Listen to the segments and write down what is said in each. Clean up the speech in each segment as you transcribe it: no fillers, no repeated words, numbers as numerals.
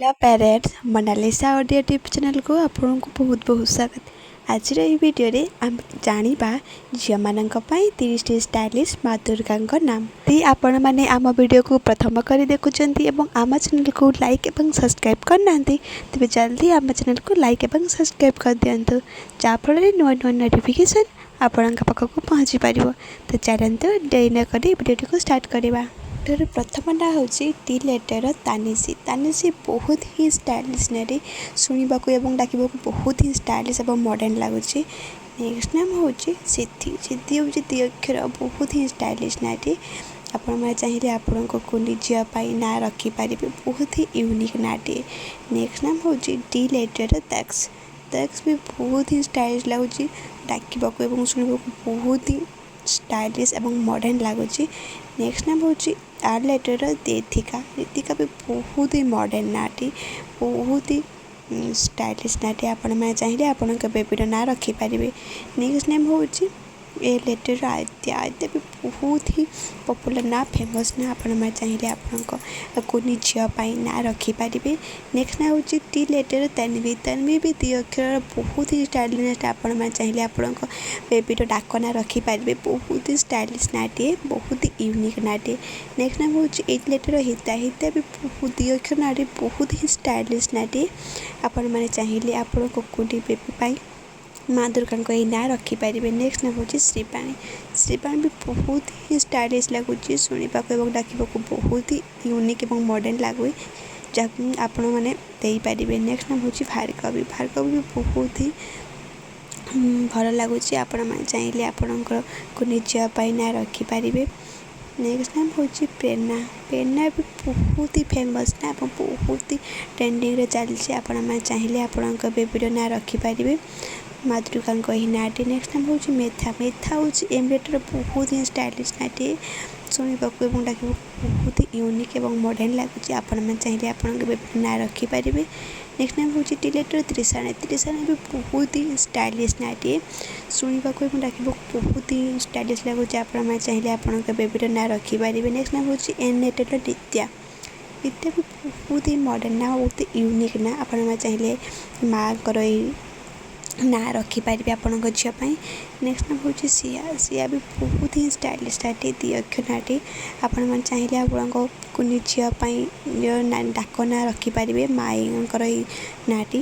Hello parents, Monalisa audio YouTube channel को आपको बहुत बहुत स्वागत। आज वीडियो रे आम जानिबा झियो मानक पई 30 टी स्टाइलिश माँ दुर्गा नाम। यदि आपण माने आम वीडियो को प्रथम करी देखुचंती एवं आम चैनल को लाइक एवं सब्सक्राइब करनांती तेबे जल्दी आम चैनल को लाइक एवं सब्सक्राइब कर दियंतु जाफल नुआ नुआ नोटिफिकेशन आपण पाखक पहुँची पारिबो। तो चलंतु देरी न करी वीडियो को स्टार्ट करबा। प्रथम ना हूँ टी लेटर तानिसी। तानिसी बहुत ही स्टाइलिश नारी शुणा एवं डाक बहुत ही स्टाइलिश और मॉडर्न लगुच। नेक्स्ट नाम हूँ सिद्धि। सिद्धि हूँ दी अक्षर बहुत ही स्टाइलिश नाटी। आपण चाहिए आपण को निजाई ना रखिपारे बहुत ही यूनिक नाटी। नेक्स्ट नाम हूँ डी लेटर तैक्स। तैक्स भी बहुत ही स्टाइलिश लगुच डाक शुणा बहुत ही स्टाइलिश और मॉडर्न लगुच। नेक्स्ट नाम हूँ आर लेटर दीथिका। दीथिका भी बहुत ही मॉडर्न नाटी बहुत ही स्टाइलिश नाटी। आपण चाहिए आपण बेबीर ना रखिपारे। नेक्स्ट नेम हूँ ए लेटर आद्या। आद्या भी बहुत ही पॉपुलर ना फेमस ना आपण चाहिए आपको निजाई ना रखिपारे। नेक्स्ट ना हूँ टी लेटर तन्वी। तन्वी भी दी अक्षर बहुत ही स्टाइलिश आपण चाहिए आपण बेबीर डाक ना रखिपारे बहुत ही स्टाइलिश नाटे बहुत ही यूनिक नाटे। नेक्स्ट नाम हूँ 8 लेटर हिता। हिता भी बहुत दी अक्षर नाटे बहुत ही स्टाइलिश नाटे आपण चाहिए आपण कुकुटी बेबी माँ दुर्गा को ना रखिपारे। नेक्स्ट नाम हूँ श्रीपाणी। श्रीपाणी भी बहुत ही स्टाइलिश लगुच शुणा और डाक बहुत ही यूनिक और मॉडर्न लगुए जहाँ आपण मैंने देपारे। नेक्स्ट नाम हूँ भार्गवी। भार्गवी भी बहुत ही भल लगुच आपण चाहिए आपण को निजाई ना रखिपारे। नेक्स्ट नाम हूँ प्रेरणा। प्रेरणा भी बहुत ही फेमस ना बहुत ही ट्रेंडिंग चलती आपण चाहिए आपण बेबीर ना रखिपारे माँ दुर्गा ही नाटी। नेक्स्ट नाम हूँ मेथा। मेथा हूँ एम लेटर बहुत ही स्टाइलिश नाटी शुणा और डाक बहुत ही यूनिक और मॉडर्न लगुच आपण चाहिए आपण बेबीर ना रखिपारे। नेक्स्ट नाम हूँ टी लेटर त्रिशाणी। त्रिशाणी भी बहुत ही स्टाइलिश नाटी शुणा और डाक बहुत ही स्टाइलिश लगुच आपण चाहिए आपण बेबीर ना रखिपारे। नेक्स्ट नाम हूँ एन लेटर नित्या। नित्या भी बहुत ही मॉडर्न ना बहुत ही यूनिक ना आपण चाहिए माँ को ना रखिपारे आपण झीपाई। नेक्स्ट नाम हूँ सिया। सिया भी बहुत ही स्टाइलिश नाटी दी अक्षर नाटी आपण चाहिए आपण को निजाई डाक ना रखिपारे माँ को नाटी।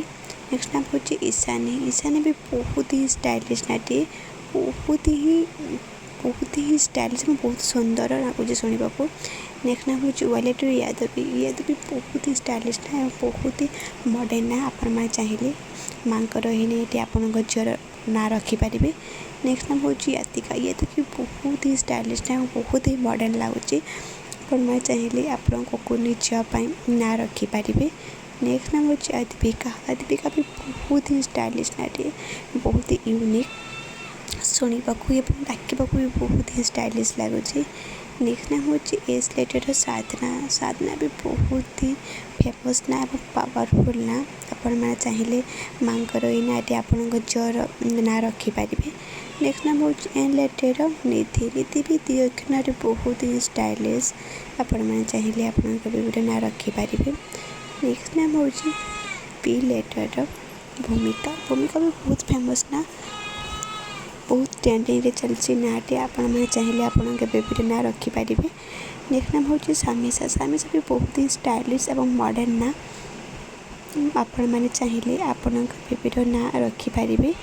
नेक्स्ट नाम हूँ ईशानी। ईशानी भी बहुत ही स्टाइलिश नाटी बहुत ही स्टाइलिश बहुत सुंदर लगुच शुणा को। नेक्स्ट नाम हूँ वालेटर यादवी। यादवी बहुत ही स्टाइलिश ना बहुत ही मॉडर्न ना आपण चाहिए माँ को ही आपण झीर ना रखिपारे। नेक्स्ट नाम हूँ यातिका। यातिका बहुत ही स्टाइलिश ना बहुत ही मॉडर्न लगुच आपण चाहिए आपण को निजाई ना रखिपारे। नेक्स्ट नाम हूँ अद्विका। अद्विका भी बहुत ही स्टाइलिश नाटी बहुत ही यूनिक शुणा डाक भी बहुत ही स्टाइलिश लगुच। नेक्स्ट नाम हूँ एस लेटर साधना। साधना भी बहुत ही फेमस ना पावरफुल ना आपण चाहिए माँ को नाटी आपण झीर ना रखिपारे। नेक्स्ट नाम हूँ एन लेटर निधि। निधि भी दी अक्षर बहुत ही स्टाइलिश आपण चाहिए आपण बेबीर ना रखिपारे। नेक्स्ट नाम हूँ पी लेटर भूमिका। भूमिका भी बहुत फेमस ना बहुत ट्रेंडिंग चलती नाटे आपण चाहिए आपण बेबीर ना रखिपारे। नेक्स्ट नाम हूँ सामिशा। सामिशा भी बहुत ही स्टाइलिश और मॉडर्न ना आपण चाहिए आपण बेबीर ना रखिपारे।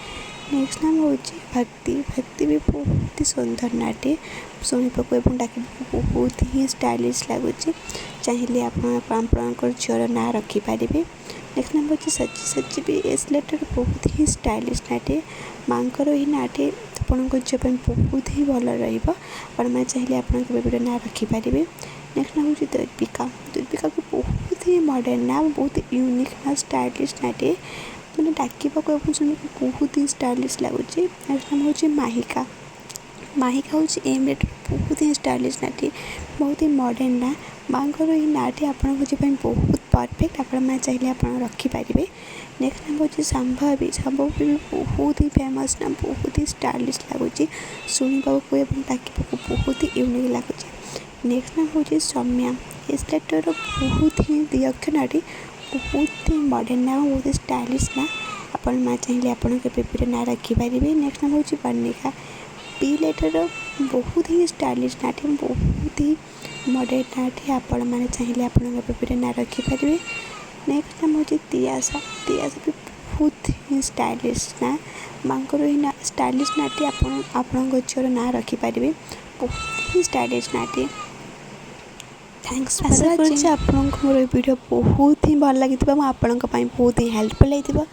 नेक्स्ट नाम हूँ भक्ति। भक्ति भी बहुत ही सुंदर नाटे शुणा और डाक बहुत ही स्टाइलिश लगुच चाहिए आपण झीर ना रखिपारे। नेक्स्ट नाम हूँ सच्ची। सच्ची भी एस लेटर बहुत ही स्टाइलिश नाटे माँ को ही नाटे आपण झीपाई बहुत ही भल रही चाहिए आपण बेबीर ना रखिपारे। नेक्स्ट नाम हूँ दुर्विका। दुर्विका भी बहुत ही मॉडर्न ना बहुत यूनिक ना स्टाइलिश नाटे मैंने डाक शुणी बहुत ही स्टाइलिश लगुच। नेक्स्ट नाम हूँ माहिका। माहिका हूँ एम लेटर बहुत ही स्टाइलिश नाटी बहुत ही मॉडर्न ना माँ को ही नाटी आपण बहुत परफेक्ट आपण चाहिए आपण रखिपारे। नेक्स्ट नाम हूँ संभवी। संभवी भी बहुत ही फेमस ना बहुत ही स्टाइलिश लगुच शुणा और डाक बहुत ही यूनिक लगुच। नेक्स्ट नाम हूँ सौम्या। एस लेटर बहुत ही दी अक्षर नाटी बहुत ही मॉडर्न ना बहुत ही स्टाइलिश ना आपण माँ चाहिए आपण के पेपर ना रखिपारे। नेक्स्ट नाम हूँ वर्णिका पी लेटर बहुत ही स्टाइलिश नाटी बहुत ही मॉडर्न नाटी आपण मैंने चाहिए आपण पेपर ना रखिपारे। नेक्स्ट नाम हूँ तियासा तियासा भी बहुत ही स्टाइलिश ना माँ ही ना स्टाइलिश नाटी आपण झीर ना रखिपारे बहुत ही स्टाइलिश नाटी। थैंक्स आशा कर मोर वीडियो बहुत ही भल लगी बहुत ही हेल्पफुल होता।